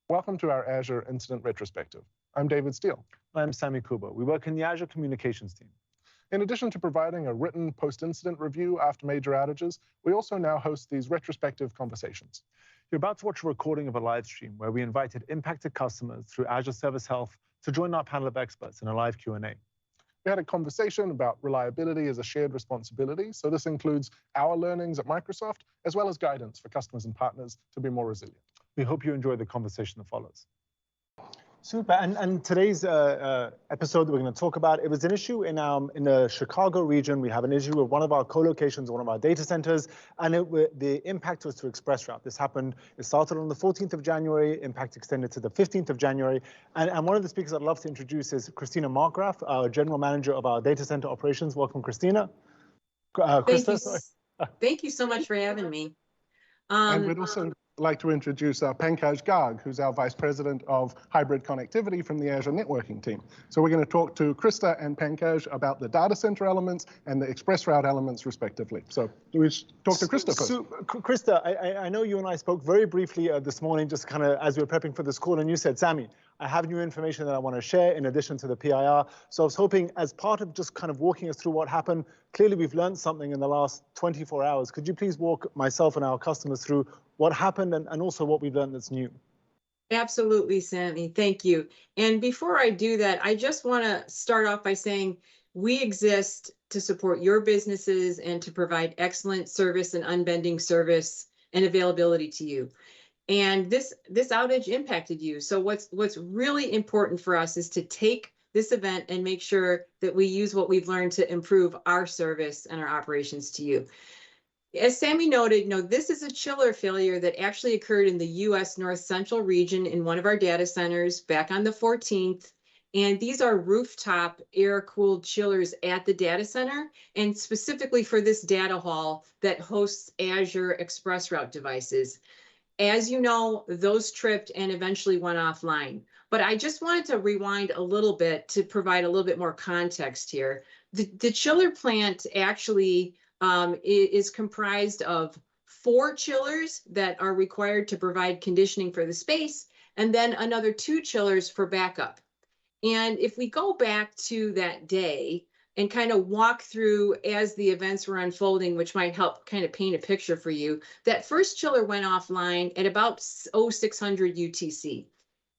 Welcome to our Azure Incident Retrospective. I'm David Steele. I'm Sami Kuba. We work in the Azure Communications team. In addition to providing a written post-incident review after major outages, we also now host these retrospective conversations. You're about to watch a recording of a live stream where we invited impacted customers through Azure Service Health to join our panel of experts in a live Q&A. We had a conversation about reliability as a shared responsibility. So this includes our learnings at Microsoft, as well as guidance for customers and partners to be more resilient. We hope you enjoy the conversation that follows. Super. And today's episode that we're going to talk about, it was an issue in the Chicago region. We have an issue with one of our co-locations, one of our data centers, and the impact was to ExpressRoute. It started on the 14th of January, impact extended to the 15th of January. And one of the speakers I'd love to introduce is Christina Markgraf, our general manager of our data center operations. Welcome, Christina. Thank you so much for having me. And we'd also like to introduce Pankaj Garg, who's our Vice President of Hybrid Connectivity from the Azure Networking team. So we're going to talk to Krista and Pankaj about the data center elements and the ExpressRoute elements, respectively. So we talk to Krista first. Krista, I know you and I spoke very briefly this morning, just kind of as we were prepping for this call, and you said, Sami, I have new information that I want to share in addition to the PIR. So I was hoping, as part of just kind of walking us through what happened, clearly we've learned something in the last 24 hours. Could you please walk myself and our customers through what happened and also what we've learned that's new? Absolutely, Sami. Thank you. And before I do that, I just want to start off by saying we exist to support your businesses and to provide excellent service and unbending service and availability to you. And this outage impacted you. So what's really important for us is to take this event and make sure that we use what we've learned to improve our service and our operations to you. As Sami noted, this is a chiller failure that actually occurred in the U.S. North Central region in one of our data centers back on the 14th. And these are rooftop air-cooled chillers at the data center, and specifically for this data hall that hosts Azure ExpressRoute devices. As you know, those tripped and eventually went offline. But I just wanted to rewind a little bit to provide a little bit more context here. The chiller plant actually is comprised of 4 chillers that are required to provide conditioning for the space, and then another 2 chillers for backup. And if we go back to that day and kind of walk through as the events were unfolding, which might help kind of paint a picture for you, that first chiller went offline at about 0600 UTC,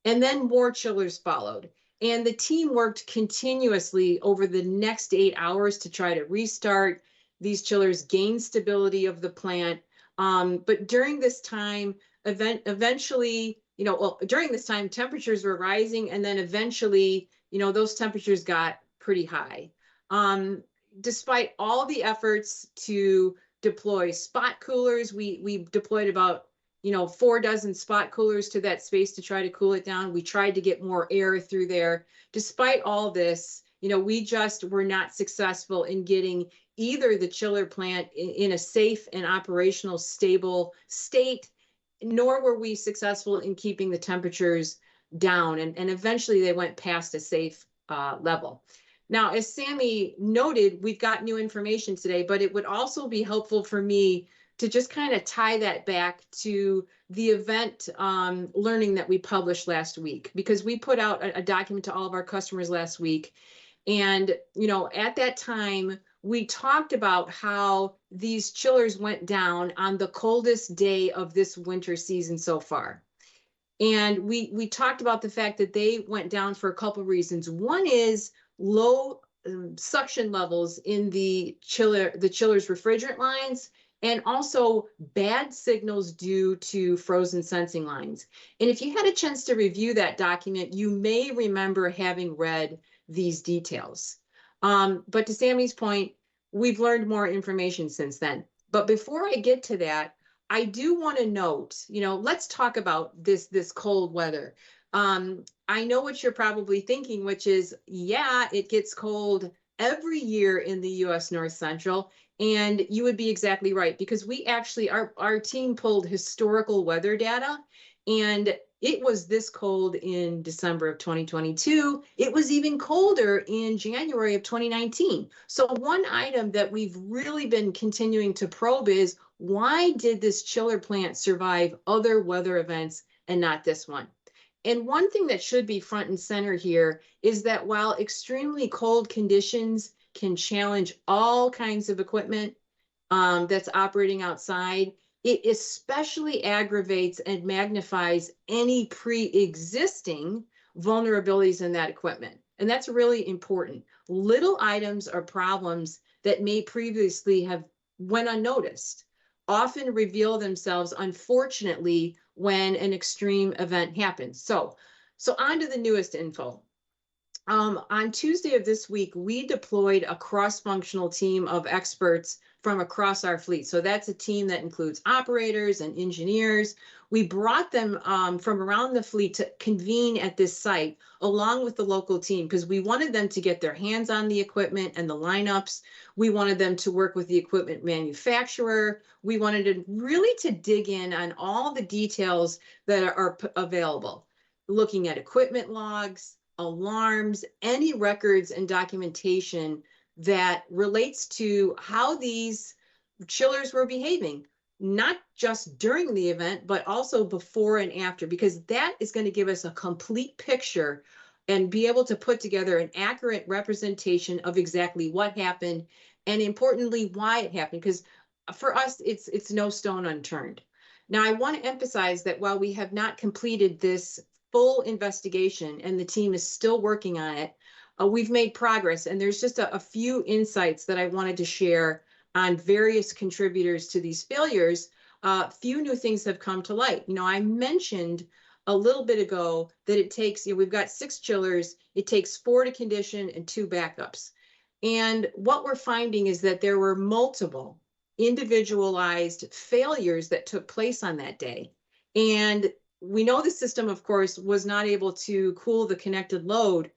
and then more chillers followed. And the team worked continuously over the next 8 hours to try to restart these chillers, gain stability of the plant. But during this time, eventually, during this time, temperatures were rising, and then eventually, those temperatures got pretty high. Despite all the efforts to deploy spot coolers, we deployed about 4 dozen spot coolers to that space to try to cool it down. We tried to get more air through there. Despite all this, we just were not successful in getting either the chiller plant in a safe and operational stable state, nor were we successful in keeping the temperatures down. And eventually they went past a safe level. Now, as Sami noted, we've got new information today, but it would also be helpful for me to just kind of tie that back to the event learning that we published last week, because we put out a document to all of our customers last week. And, at that time, we talked about how these chillers went down on the coldest day of this winter season so far. And we talked about the fact that they went down for a couple of reasons. One is low suction levels in the chiller's refrigerant lines, and also bad signals due to frozen sensing lines. And if you had a chance to review that document, you may remember having read these details. But to Sami's point, we've learned more information since then. But before I get to that, I do want to note, let's talk about this cold weather. I know what you're probably thinking, which is, yeah, it gets cold every year in the U.S. North Central. And you would be exactly right, because we actually, our team pulled historical weather data, and it was this cold in December of 2022. It was even colder in January of 2019. So one item that we've really been continuing to probe is, why did this chiller plant survive other weather events and not this one? And one thing that should be front and center here is that while extremely cold conditions can challenge all kinds of equipment that's operating outside, it especially aggravates and magnifies any pre-existing vulnerabilities in that equipment. And that's really important. Little items or problems that may previously have went unnoticed often reveal themselves, unfortunately, when an extreme event happens. So on to the newest info. On Tuesday of this week, we deployed a cross-functional team of experts from across our fleet. So that's a team that includes operators and engineers. We brought them from around the fleet to convene at this site along with the local team because we wanted them to get their hands on the equipment and the lineups. We wanted them to work with the equipment manufacturer. We wanted to really to dig in on all the details that are available, looking at equipment logs, alarms, any records and documentation that relates to how these chillers were behaving, not just during the event, but also before and after, because that is going to give us a complete picture and be able to put together an accurate representation of exactly what happened and importantly, why it happened. Because for us, it's no stone unturned. Now, I want to emphasize that while we have not completed this full investigation and the team is still working on it, we've made progress, and there's just a few insights that I wanted to share on various contributors to these failures. Few new things have come to light. I mentioned a little bit ago that it takes, we've got 6 chillers, it takes 4 to condition and 2 backups. And what we're finding is that there were multiple individualized failures that took place on that day. And we know the system, of course, was not able to cool the connected load.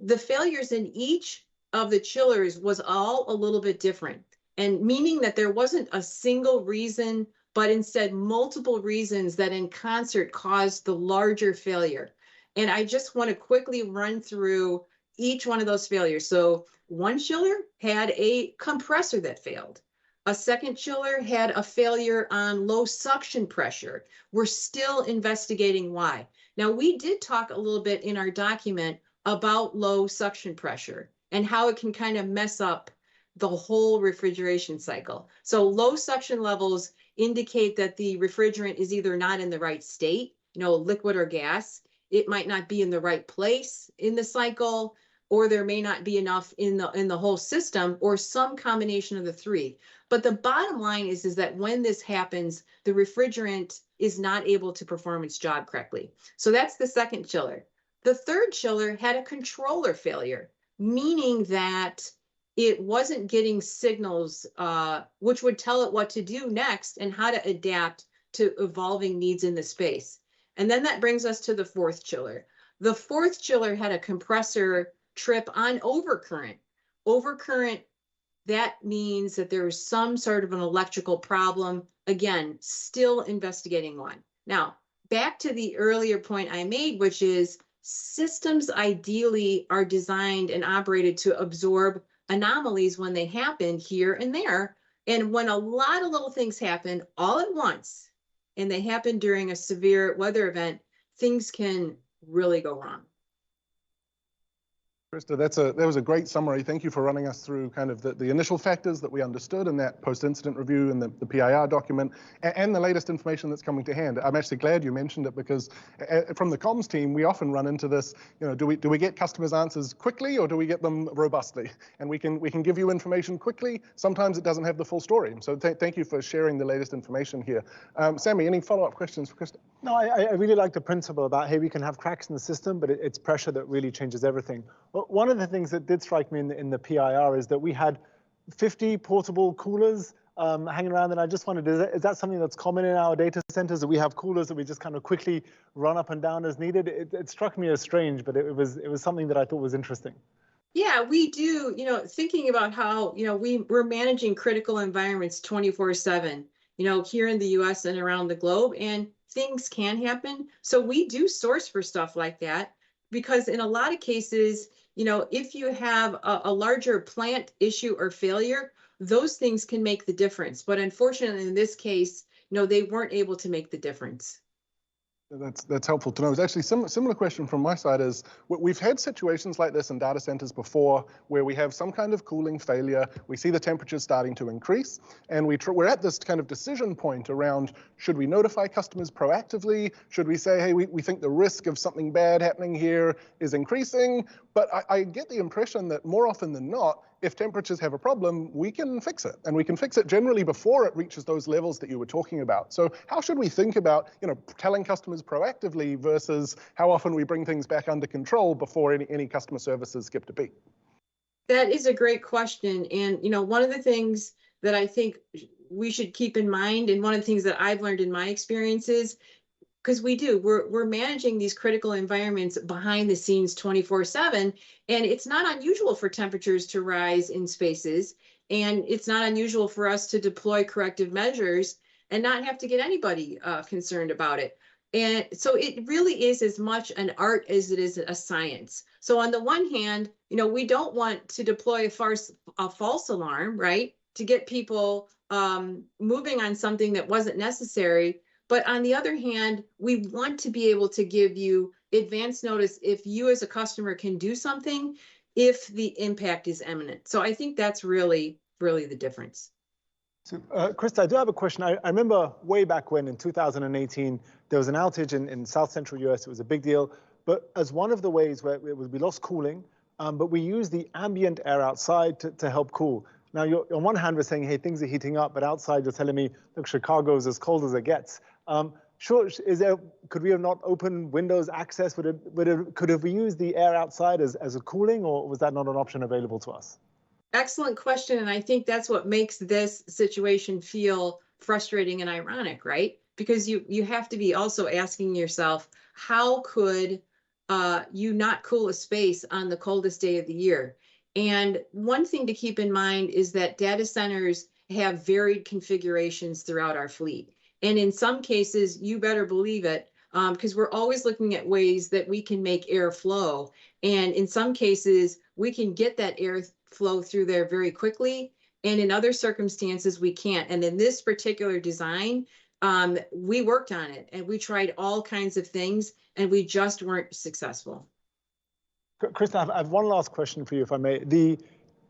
The failures in each of the chillers was all a little bit different, and meaning that there wasn't a single reason, but instead multiple reasons that in concert caused the larger failure. And I just want to quickly run through each one of those failures. So one chiller had a compressor that failed. A second chiller had a failure on low suction pressure. We're still investigating why. Now, we did talk a little bit in our document about low suction pressure and how it can kind of mess up the whole refrigeration cycle. So low suction levels indicate that the refrigerant is either not in the right state, liquid or gas. It might not be in the right place in the cycle, or there may not be enough in the whole system, or some combination of the 3. But the bottom line is that when this happens, the refrigerant is not able to perform its job correctly. So that's the second chiller. The third chiller had a controller failure, meaning that it wasn't getting signals which would tell it what to do next and how to adapt to evolving needs in the space. And then that brings us to the fourth chiller. The fourth chiller had a compressor trip on overcurrent. Overcurrent, that means that there was some sort of an electrical problem. Again, still investigating one. Now, back to the earlier point I made, which is systems ideally are designed and operated to absorb anomalies when they happen here and there. And when a lot of little things happen all at once, and they happen during a severe weather event, things can really go wrong. Krista, that was a great summary. Thank you for running us through kind of the initial factors that we understood in that post-incident review and the PIR document and the latest information that's coming to hand. I'm actually glad you mentioned it because from the comms team, we often run into this, do we get customers' answers quickly or do we get them robustly? And we can give you information quickly. Sometimes it doesn't have the full story. So thank you for sharing the latest information here. Sammy, any follow-up questions for Krista? No, I really like the principle about, hey, we can have cracks in the system, but it's pressure that really changes everything. But one of the things that did strike me in the PIR is that we had 50 portable coolers hanging around, and I just wondered, is that something that's common in our data centers, that we have coolers that we just kind of quickly run up and down as needed? It struck me as strange, but it was something that I thought was interesting. Yeah, we do, thinking about how, we're managing critical environments 24/7, here in the US and around the globe, and things can happen. So we do source for stuff like that, because in a lot of cases, if you have a larger plant issue or failure, those things can make the difference. But unfortunately, in this case, they weren't able to make the difference. That's helpful to know. It's actually similar question from my side is, we've had situations like this in data centers before where we have some kind of cooling failure, we see the temperatures starting to increase, and we're at this kind of decision point around, should we notify customers proactively? Should we say, hey, we think the risk of something bad happening here is increasing? But I get the impression that more often than not, if temperatures have a problem, we can fix it. And we can fix it generally before it reaches those levels that you were talking about. So how should we think about, telling customers proactively versus how often we bring things back under control before any customer services skip a beat? That is a great question. And, one of the things that I think we should keep in mind, and one of the things that I've learned in my experiences, because we're managing these critical environments behind the scenes 24/7, and it's not unusual for temperatures to rise in spaces, and it's not unusual for us to deploy corrective measures and not have to get anybody concerned about it. And so it really is as much an art as it is a science. So on the one hand, we don't want to deploy a false alarm, right, to get people moving on something that wasn't necessary. But on the other hand, we want to be able to give you advance notice if you as a customer can do something, if the impact is imminent. So I think that's really, really the difference. So, Krista, I do have a question. I remember way back when in 2018, there was an outage in South Central US. It was a big deal. But as one of the ways where we lost cooling, but we used the ambient air outside to help cool. Now, on one hand, we're saying, hey, things are heating up, but outside you're telling me, look, Chicago's as cold as it gets. Sure, could we have not opened Windows access? Could have we used the air outside as a cooling, or was that not an option available to us? Excellent question. And I think that's what makes this situation feel frustrating and ironic, right? Because you have to be also asking yourself, how could you not cool a space on the coldest day of the year? And one thing to keep in mind is that data centers have varied configurations throughout our fleet. And in some cases, you better believe it, because we're always looking at ways that we can make air flow. And in some cases, we can get that air flow through there very quickly. And in other circumstances, we can't. And in this particular design, we worked on it and we tried all kinds of things and we just weren't successful. Krista, I have one last question for you, if I may.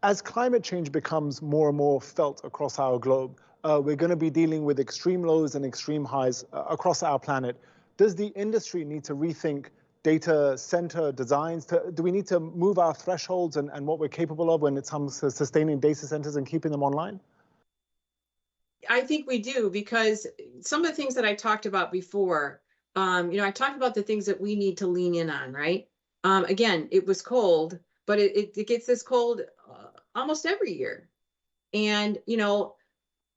As climate change becomes more and more felt across our globe, we're going to be dealing with extreme lows and extreme highs across our planet. Does the industry need to rethink data center designs? Do we need to move our thresholds and what we're capable of when it comes to sustaining data centers and keeping them online? I think we do, because some of the things that I talked about before, I talked about the things that we need to lean in on, right? Again, it was cold, but it gets this cold almost every year. And,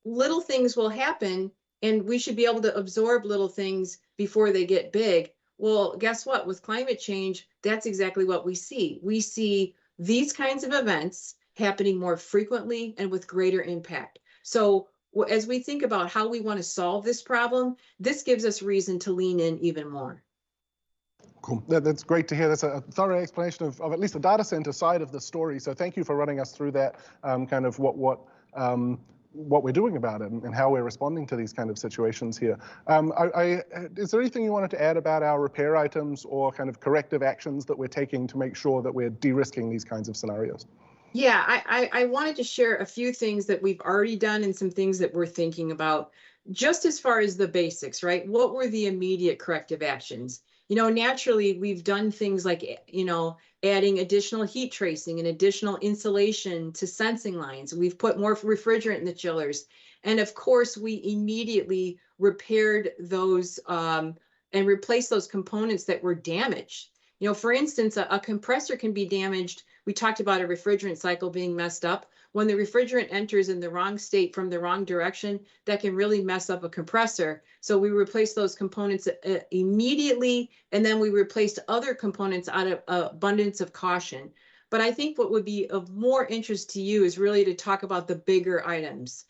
little things will happen and we should be able to absorb little things before they get big. Well, guess what? With climate change, that's exactly what we see. We see these kinds of events happening more frequently and with greater impact. So as we think about how we want to solve this problem, this gives us reason to lean in even more. Cool. That's great to hear. That's a thorough explanation of at least the data center side of the story. So thank you for running us through that, kind of what we're doing about it and how we're responding to these kind of situations here. Is there anything you wanted to add about our repair items or kind of corrective actions that we're taking to make sure that we're de-risking these kinds of scenarios? Yeah, I wanted to share a few things that we've already done and some things that we're thinking about, just as far as the basics, right? What were the immediate corrective actions? Naturally, we've done things like, adding additional heat tracing and additional insulation to sensing lines. We've put more refrigerant in the chillers. And of course, we immediately repaired those and replaced those components that were damaged. For instance, a compressor can be damaged. We talked about a refrigerant cycle being messed up. When the refrigerant enters in the wrong state from the wrong direction, that can really mess up a compressor. So we replaced those components immediately, and then we replaced other components out of abundance of caution. But I think what would be of more interest to you is really to talk about the bigger items.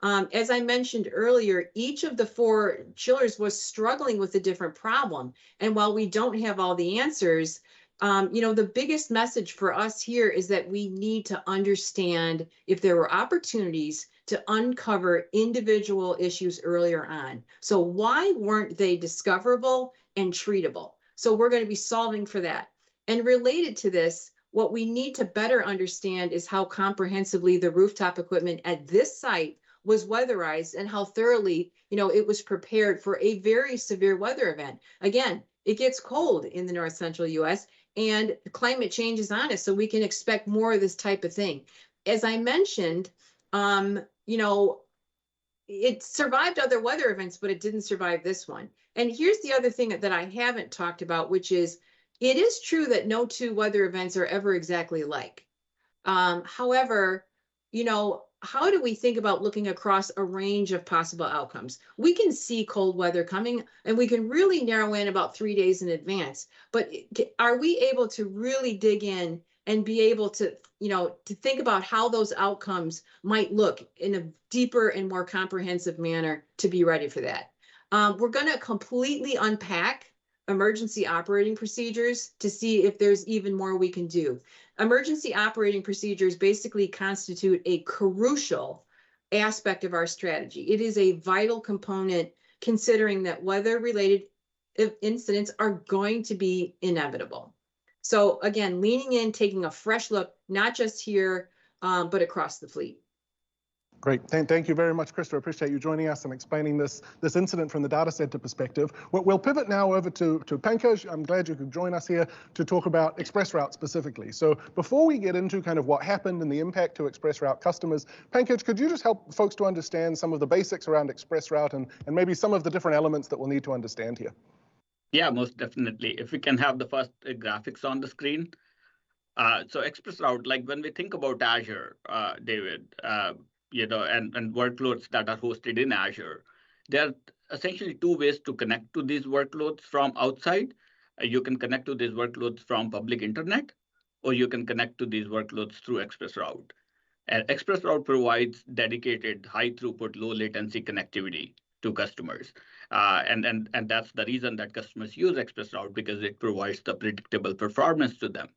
As I mentioned earlier, each of the 4 chillers was struggling with a different problem. And while we don't have all the answers, the biggest message for us here is that we need to understand if there were opportunities to uncover individual issues earlier on. So why weren't they discoverable and treatable. So we're going to be solving for that. And related to this, what we need to better understand is how comprehensively the rooftop equipment at this site was weatherized and how thoroughly, it was prepared for a very severe weather event. Again, it gets cold in the north central US and climate change is on us, so we can expect more of this type of thing. As I mentioned, it survived other weather events, but it didn't survive this one. And here's the other thing that I haven't talked about, which is it is true that no two weather events are ever exactly alike. However, how do we think about looking across a range of possible outcomes? We can see cold weather coming and we can really narrow in about 3 days in advance, but are we able to really dig in and be able to, to think about how those outcomes might look in a deeper and more comprehensive manner to be ready for that? We're going to completely unpack emergency operating procedures to see if there's even more we can do. Emergency operating procedures basically constitute a crucial aspect of our strategy. It is a vital component considering that weather-related incidents are going to be inevitable. So again, leaning in, taking a fresh look, not just here, but across the fleet. Great. Thank you very much, Krista. I appreciate you joining us and explaining this incident from the data center perspective. We'll pivot now over to Pankaj. I'm glad you could join us here to talk about ExpressRoute specifically. So before we get into kind of what happened and the impact to ExpressRoute customers, Pankaj, could you just help folks to understand some of the basics around ExpressRoute and maybe some of the different elements that we'll need to understand here? Yeah, most definitely. If we can have the first graphics on the screen. So ExpressRoute, like when we think about Azure, David, and workloads that are hosted in Azure, there are essentially two ways to connect to these workloads from outside. You can connect to these workloads from public internet, or you can connect to these workloads through ExpressRoute. And ExpressRoute provides dedicated high throughput, low latency connectivity to customers. And that's the reason that customers use ExpressRoute, because it provides the predictable performance to them.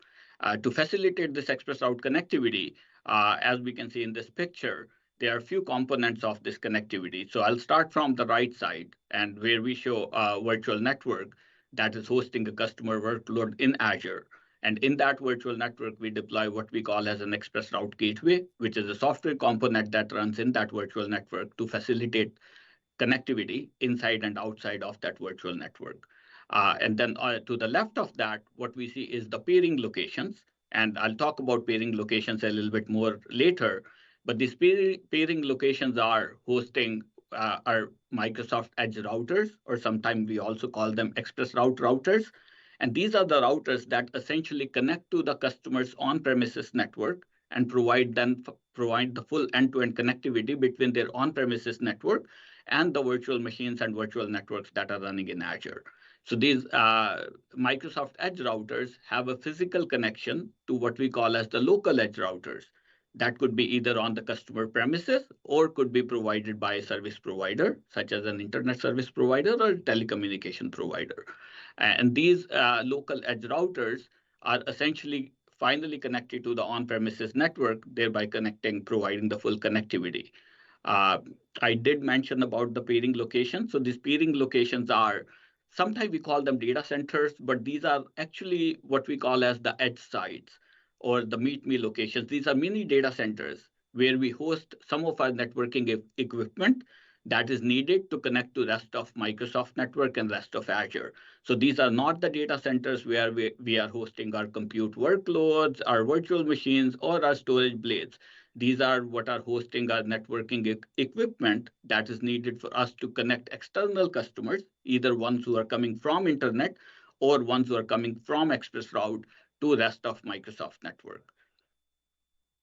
To facilitate this ExpressRoute connectivity, as we can see in this picture, there are a few components of this connectivity. So I'll start from the right side, and where we show a virtual network that is hosting a customer workload in Azure. And in that virtual network, we deploy what we call as an ExpressRoute gateway, which is a software component that runs in that virtual network to facilitate connectivity inside and outside of that virtual network. And then to the left of that, what we see is the peering locations. And I'll talk about peering locations a little bit more later. But these peering locations are hosting our Microsoft Edge routers, or sometimes we also call them ExpressRoute routers. And these are the routers that essentially connect to the customer's on-premises network and provide the full end-to-end connectivity between their on-premises network and the virtual machines and virtual networks that are running in Azure. So these Microsoft Edge routers have a physical connection to what we call as the local edge routers. That could be either on the customer premises or could be provided by a service provider, such as an internet service provider or a telecommunication provider. And these local edge routers are essentially finally connected to the on-premises network, thereby providing the full connectivity. I did mention about the peering locations. So these peering locations are, sometimes we call them data centers, but these are actually what we call as the edge sites or the meet me locations. These are mini data centers where we host some of our networking equipment that is needed to connect to the rest of Microsoft network and rest of Azure. So these are not the data centers where we are hosting our compute workloads, our virtual machines, or our storage blades. These are what are hosting our networking equipment that is needed for us to connect external customers, either ones who are coming from internet or ones who are coming from ExpressRoute to the rest of Microsoft network.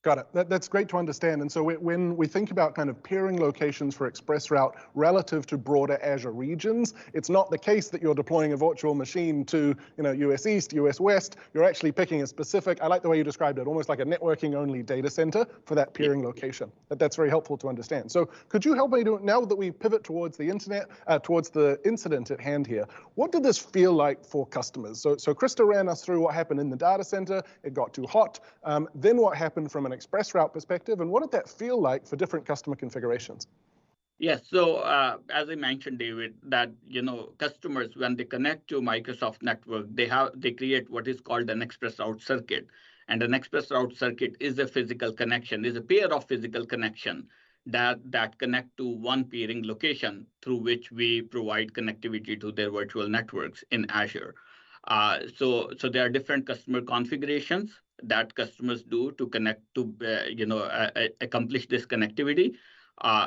Got it. That's great to understand. And so when we think about kind of peering locations for ExpressRoute relative to broader Azure regions, it's not the case that you're deploying a virtual machine to US East, US West. You're actually picking a specific, I like the way you described it, almost like a networking only data center for that peering location. That's very helpful to understand. So could you help me now that we pivot towards the internet, towards the incident at hand here, what did this feel like for customers? So Krista ran us through what happened in the data center. It got too hot. Then what happened from an ExpressRoute perspective, and what did that feel like for different customer configurations? Yes. So as I mentioned, David, that customers, when they connect to Microsoft network, they create what is called an ExpressRoute circuit, and an ExpressRoute circuit is a physical connection, is a pair of physical connection that connect to one peering location through which we provide connectivity to their virtual networks in Azure. So there are different customer configurations that customers do to connect to accomplish this connectivity.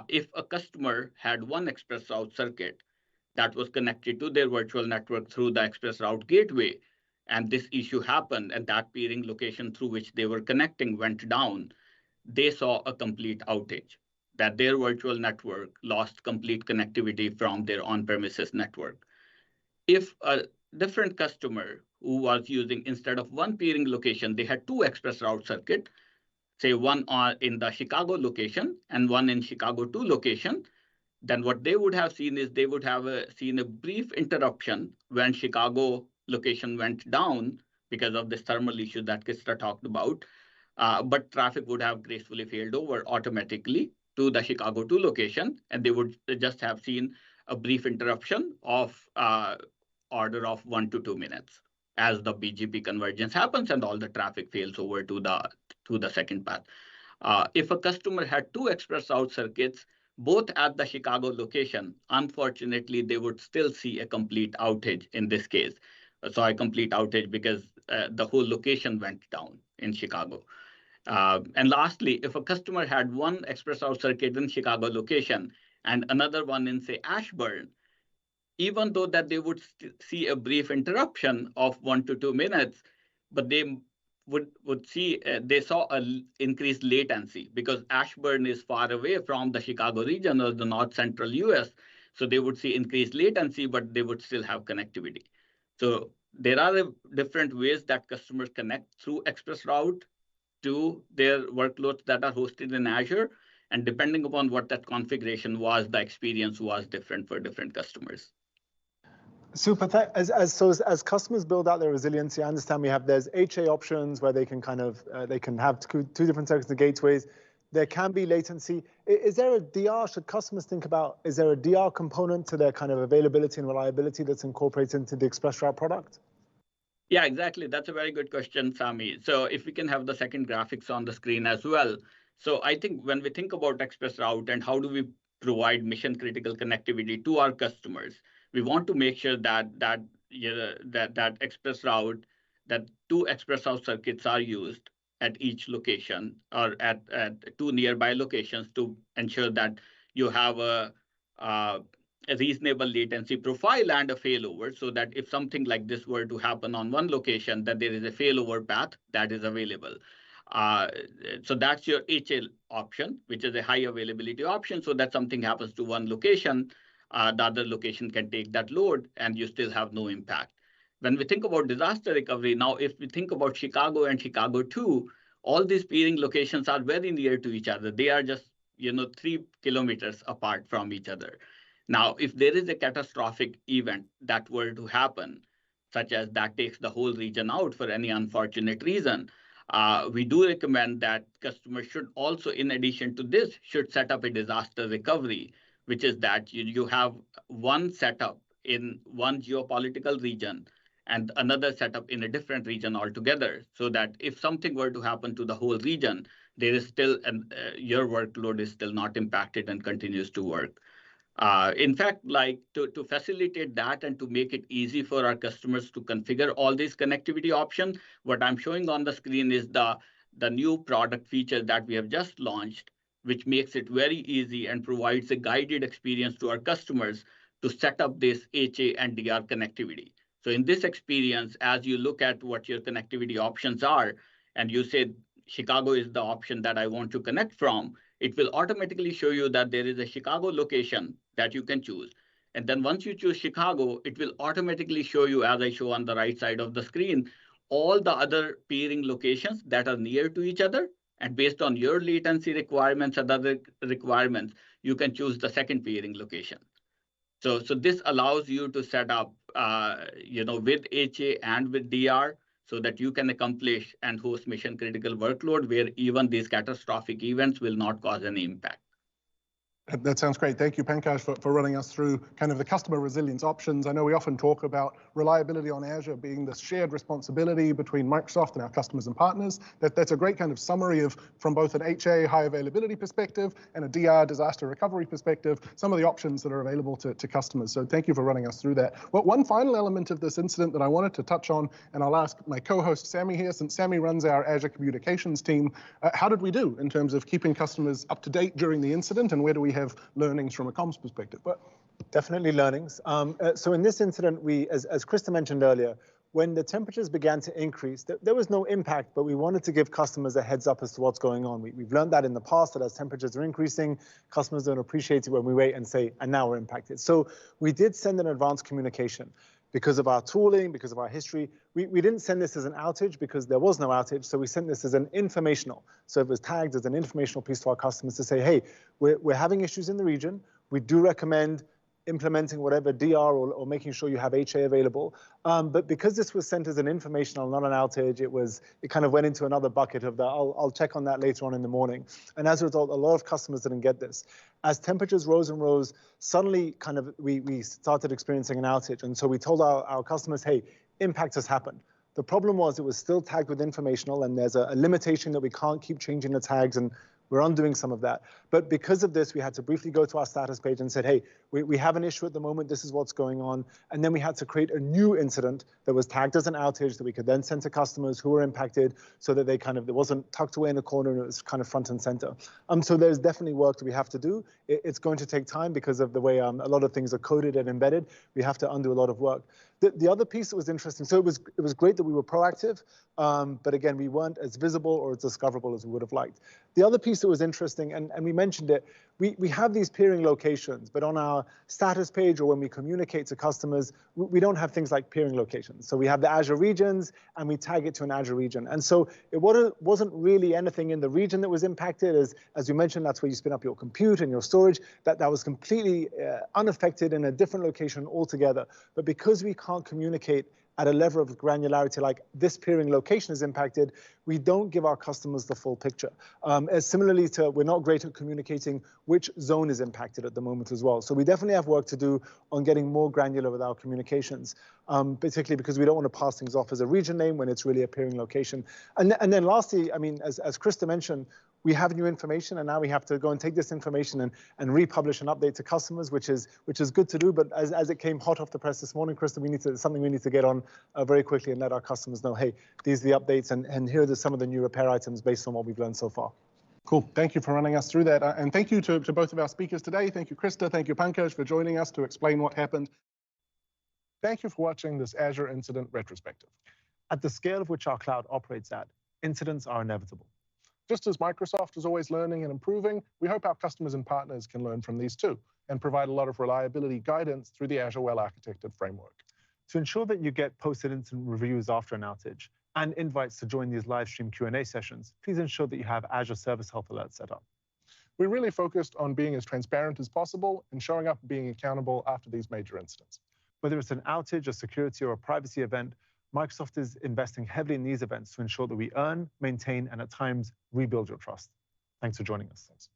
If a customer had one ExpressRoute circuit that was connected to their virtual network through the ExpressRoute gateway, and this issue happened, and that peering location through which they were connecting went down, they saw a complete outage, that their virtual network lost complete connectivity from their on-premises network. If a different customer who was using, instead of one peering location, they had two ExpressRoute circuit, say one in the Chicago location and one in Chicago 2 location, then what they would have seen is they would have seen a brief interruption when Chicago location went down because of this thermal issue that Krista talked about. But traffic would have gracefully failed over automatically to the Chicago 2 location, and they would just have seen a brief interruption of order of 1 to 2 minutes as the BGP convergence happens and all the traffic fails over to the second path. If a customer had two ExpressRoute circuits, both at the Chicago location, unfortunately, they would still see a complete outage in this case. So a complete outage because the whole location went down in Chicago. And lastly, if a customer had one ExpressRoute circuit in Chicago location and another one in, say, Ashburn, even though that they would see a brief interruption of 1 to 2 minutes, but they would see they saw an increased latency because Ashburn is far away from the Chicago region or the north central US. So they would see increased latency, but they would still have connectivity. So there are different ways that customers connect through ExpressRoute to their workloads that are hosted in Azure. And depending upon what that configuration was, the experience was different for different customers. Super. As customers build out their resiliency, I understand there's HA options where they can they can have two different segments of gateways. There can be latency. Is there a DR? Should customers think about, is there a DR component to their kind of availability and reliability that's incorporated into the ExpressRoute product? Yeah, exactly. That's a very good question, Sami. So if we can have the second graphics on the screen as well. So I think when we think about ExpressRoute and how do we provide mission critical connectivity to our customers, we want to make sure that ExpressRoute, that two ExpressRoute circuits are used at each location or at two nearby locations to ensure that you have a reasonable latency profile and a failover, so that if something like this were to happen on one location, that there is a failover path that is available. So that's your HA option, which is a high availability option, so that something happens to one location, the other location can take that load and you still have no impact. When we think about disaster recovery, now if we think about Chicago and Chicago 2, all these peering locations are very near to each other. They are just 3 kilometers apart from each other. Now, if there is a catastrophic event that were to happen, such as that takes the whole region out for any unfortunate reason, we do recommend that customers should also, in addition to this, should set up a disaster recovery, which is that you have one setup in one geopolitical region and another setup in a different region altogether, so that if something were to happen to the whole region, there is still your workload is still not impacted and continues to work. In fact, like to facilitate that and to make it easy for our customers to configure all these connectivity options, what I'm showing on the screen is the new product feature that we have just launched, which makes it very easy and provides a guided experience to our customers to set up this HA and DR connectivity. So in this experience, as you look at what your connectivity options are, and you say Chicago is the option that I want to connect from, it will automatically show you that there is a Chicago location that you can choose. And then once you choose Chicago, it will automatically show you, as I show on the right side of the screen, all the other peering locations that are near to each other. And based on your latency requirements and other requirements, you can choose the second peering location. So this allows you to set up, with HA and with DR, so that you can accomplish and host mission critical workload where even these catastrophic events will not cause any impact. That sounds great. Thank you, Pankaj, for running us through kind of the customer resilience options. I know we often talk about reliability on Azure being the shared responsibility between Microsoft and our customers and partners. That's a great kind of summary of, from both an HA high availability perspective and a DR disaster recovery perspective, some of the options that are available to customers. So thank you for running us through that. Well, one final element of this incident that I wanted to touch on, and I'll ask my co-host Sammy here, since Sammy runs our Azure communications team, how did we do in terms of keeping customers up to date during the incident, and where do we have learnings from a comms perspective? But definitely learnings. So in this incident, as Krista mentioned earlier, when the temperatures began to increase, there was no impact, but we wanted to give customers a heads up as to what's going on. We've learned that in the past, that as temperatures are increasing, customers don't appreciate it when we wait and say, and now we're impacted. So we did send an advanced communication. Because of our tooling, because of our history, we didn't send this as an outage because there was no outage, so we sent this as an informational. So it was tagged as an informational piece to our customers to say, hey, we're having issues in the region. We do recommend implementing whatever DR or making sure you have HA available. But because this was sent as an informational, not an outage, it kind of went into another bucket of the, I'll check on that later on in the morning. And as a result, a lot of customers didn't get this. As temperatures rose and rose, suddenly kind of we started experiencing an outage. And so we told our customers, hey, impact has happened. The problem was it was still tagged with informational, and there's a limitation that we can't keep changing the tags, and we're undoing some of that. But because of this, we had to briefly go to our status page and said, hey, we have an issue at the moment. This is what's going on. And then we had to create a new incident that was tagged as an outage that we could then send to customers who were impacted, so that it wasn't tucked away in a corner and it was kind of front and center. So there's definitely work that we have to do. It's going to take time because of the way a lot of things are coded and embedded. We have to undo a lot of work. The other piece that was interesting, so it was great that we were proactive, but again, we weren't as visible or as discoverable as we would have liked. The other piece that was interesting, and we mentioned it, we have these peering locations, but on our status page or when we communicate to customers, we don't have things like peering locations. So we have the Azure regions and we tag it to an Azure region. And so it wasn't really anything in the region that was impacted. As you mentioned, that's where you spin up your compute and your storage. That was completely unaffected in a different location altogether. But because we can't communicate at a level of granularity like this peering location is impacted, we don't give our customers the full picture. As similarly to, we're not great at communicating which zone is impacted at the moment as well. So we definitely have work to do on getting more granular with our communications, particularly because we don't want to pass things off as a region name when it's really a peering location. And then lastly, I mean, as Krista mentioned, we have new information, and now we have to go and take this information and republish an update to customers, which is good to do. But as it came hot off the press this morning, Krista, it's something we need to get on very quickly and let our customers know, hey, these are the updates, and here are some of the new repair items based on what we've learned so far. Cool. Thank you for running us through that. And thank you to both of our speakers today. Thank you, Krista. Thank you, Pankaj, for joining us to explain what happened. Thank you for watching this Azure Incident Retrospective. At the scale of which our cloud operates at, incidents are inevitable. Just as Microsoft is always learning and improving, we hope our customers and partners can learn from these too, and provide a lot of reliability guidance through the Azure well-architected framework. To ensure that you get posted incident reviews after an outage and invites to join these live stream Q&A sessions, please ensure that you have Azure Service Health Alerts set up. We really focused on being as transparent as possible and showing up and being accountable after these major incidents. Whether it's an outage, a security, or a privacy event, Microsoft is investing heavily in these events to ensure that we earn, maintain, and at times rebuild your trust. Thanks for joining us. Thanks.